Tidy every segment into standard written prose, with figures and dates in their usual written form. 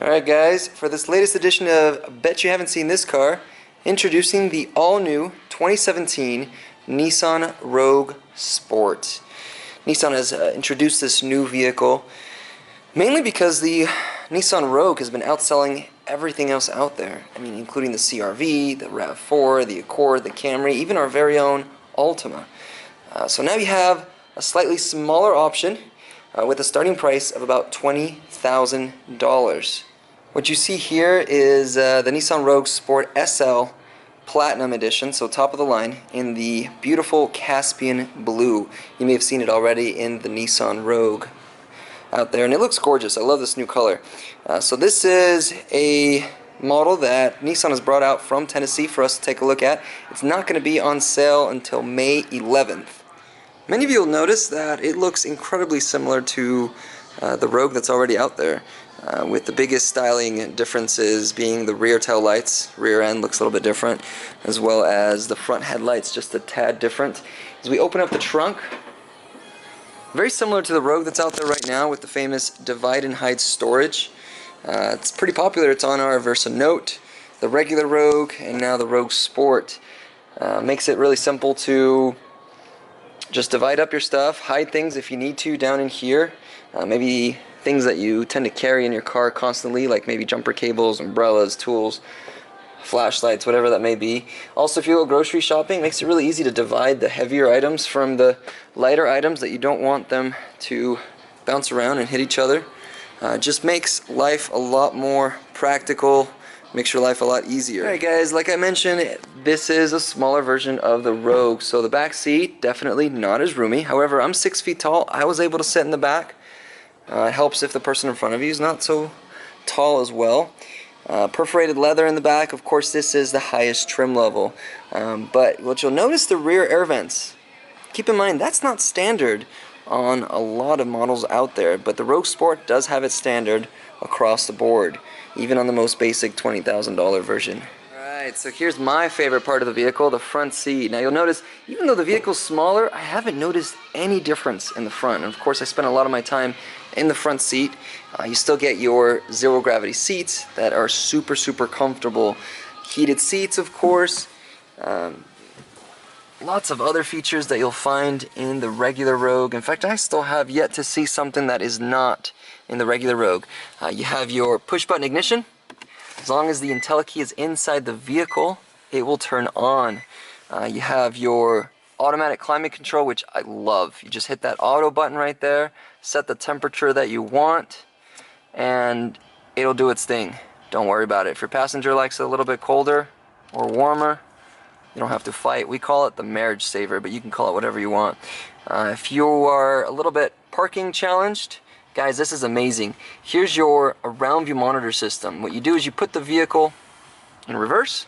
Alright guys, for this latest edition of Bet You Haven't Seen This Car, introducing the all-new 2017 Nissan Rogue Sport. Nissan has introduced this new vehicle mainly because the Nissan Rogue has been outselling everything else out there. I mean, including the CR-V, the RAV4, the Accord, the Camry, even our very own Altima. So now you have a slightly smaller option with a starting price of about $20,000. What you see here is the Nissan Rogue Sport SL Platinum Edition, so top of the line, in the beautiful Caspian blue. You may have seen it already in the Nissan Rogue out there, and it looks gorgeous. I love this new color. So this is a model that Nissan has brought out from Tennessee for us to take a look at. It's not going to be on sale until May 11th. Many of you will notice that it looks incredibly similar to the Rogue that's already out there, with the biggest styling differences being the rear tail lights. Rear end looks a little bit different, as well as the front headlights just a tad different. As we open up the trunk, very similar to the Rogue that's out there right now with the famous divide and hide storage. It's pretty popular. It's on our Versa Note, the regular Rogue, and now the Rogue Sport. Makes it really simple to just divide up your stuff, hide things if you need to down in here. Maybe things that you tend to carry in your car constantly, like maybe jumper cables, umbrellas, tools, flashlights, whatever that may be. Also, if you go grocery shopping, it makes it really easy to divide the heavier items from the lighter items that you don't want them to bounce around and hit each other. Just makes life a lot more practical, makes your life a lot easier. Alright guys, like I mentioned, this is a smaller version of the Rogue, so the back seat definitely not as roomy. However, I'm 6 feet tall. I was able to sit in the back. It helps if the person in front of you is not so tall as well. Perforated leather in the back. Of course, this is the highest trim level. But what you'll notice, the rear air vents. Keep in mind, that's not standard on a lot of models out there, but the Rogue Sport does have it standard across the board, even on the most basic $20,000 version. Alright, so here's my favorite part of the vehicle, the front seat. Now you'll notice, even though the vehicle's smaller, I haven't noticed any difference in the front. And of course, I spent a lot of my time in the front seat. You still get your zero gravity seats that are super comfortable. Heated seats, of course. Lots of other features that you'll find in the regular Rogue. In fact, I still have yet to see something that is not in the regular Rogue. You have your push button ignition. As long as the IntelliKey is inside the vehicle, it will turn on. You have your automatic climate control, which I love. You just hit that auto button right there, set the temperature that you want, and it'll do its thing. Don't worry about it. If your passenger likes it a little bit colder or warmer, you don't have to fight. We call it the marriage saver, but you can call it whatever you want. If you are a little bit parking challenged, guys, this is amazing. Here's your around view monitor system. What you do is you put the vehicle in reverse.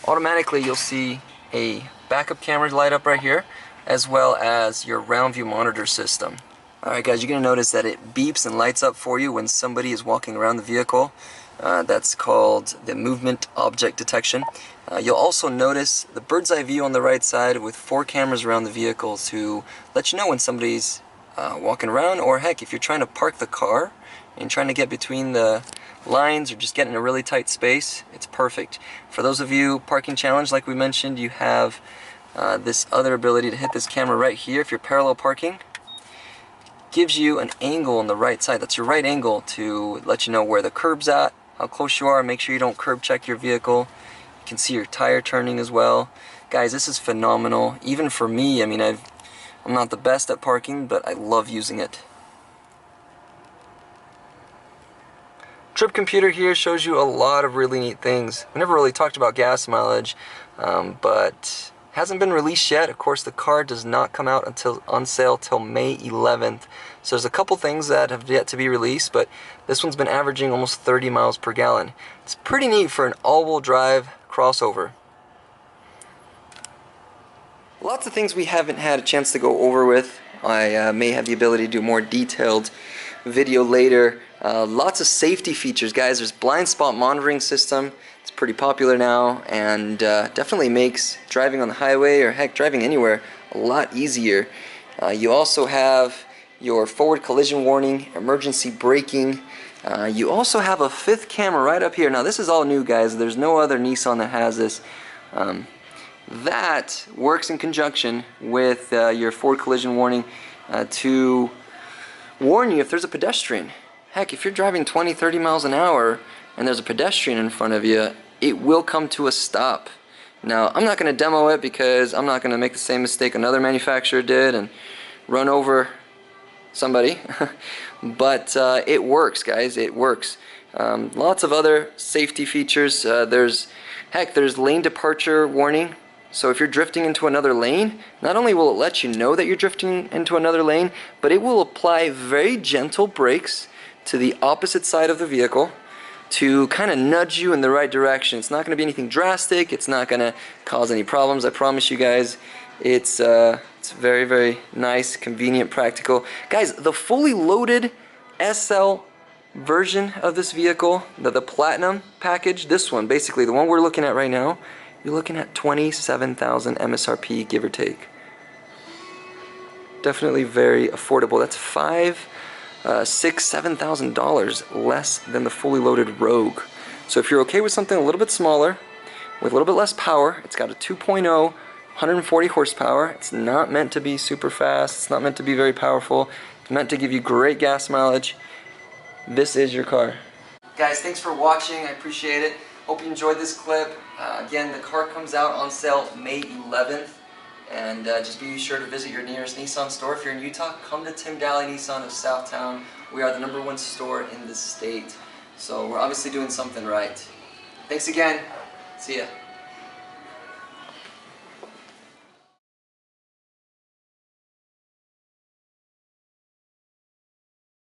Automatically you'll see a backup camera light up right here, as well as your round view monitor system. Alright guys, you're going to notice that it beeps and lights up for you when somebody is walking around the vehicle. That's called the movement object detection. You'll also notice the bird's eye view on the right side with 4 cameras around the vehicle to let you know when somebody's walking around, or heck, if you're trying to park the car and trying to get between the lines or just get in a really tight space, it's perfect. For those of you parking challenged, like we mentioned, you have this other ability to hit this camera right here if you're parallel parking. Gives you an angle on the right side. That's your right angle to let you know where the curb's at, how close you are. Make sure you don't curb check your vehicle. You can see your tire turning as well. Guys, this is phenomenal. Even for me, I mean, I'm not the best at parking, but I love using it. Trip computer here shows you a lot of really neat things. We never really talked about gas mileage, but hasn't been released yet. Of course, the car does not come out until on sale till May 11th. So there's a couple things that have yet to be released, but this one's been averaging almost 30 miles per gallon. It's pretty neat for an all-wheel drive crossover. Lots of things we haven't had a chance to go over with. I may have the ability to do more detailed video later. Lots of safety features, guys. There's blind spot monitoring system. It's pretty popular now, and definitely makes driving on the highway, or heck, driving anywhere, a lot easier. You also have your forward collision warning, emergency braking, You also have a fifth camera right up here. Now this is all new, guys. There's no other Nissan that has this. That works in conjunction with your forward collision warning to warn you if there's a pedestrian. Heck, if you're driving 20, 30 miles an hour and there's a pedestrian in front of you, it will come to a stop. Now, I'm not going to demo it because I'm not going to make the same mistake another manufacturer did and run over somebody. But it works, guys. It works. Lots of other safety features. There's lane departure warning. So if you're drifting into another lane, not only will it let you know that you're drifting into another lane, but it will apply very gentle brakes to the opposite side of the vehicle to kind of nudge you in the right direction. It's not going to be anything drastic. It's not going to cause any problems. I promise you guys. It's very, very nice, convenient, practical. Guys, the fully loaded SL version of this vehicle, the Platinum package, this one, basically the one we're looking at right now, you're looking at $27,000 MSRP, give or take. Definitely very affordable. That's $7,000 less than the fully loaded Rogue. So if you're okay with something a little bit smaller, with a little bit less power, it's got a 2.0, 140 horsepower. It's not meant to be super fast. It's not meant to be very powerful. It's meant to give you great gas mileage. This is your car. Guys, thanks for watching. I appreciate it. Hope you enjoyed this clip. Again, the car comes out on sale May 11th. And just be sure to visit your nearest Nissan store. If you're in Utah, come to Tim Daly Nissan of Southtown. We are the #1 store in the state. So we're obviously doing something right. Thanks again. See ya.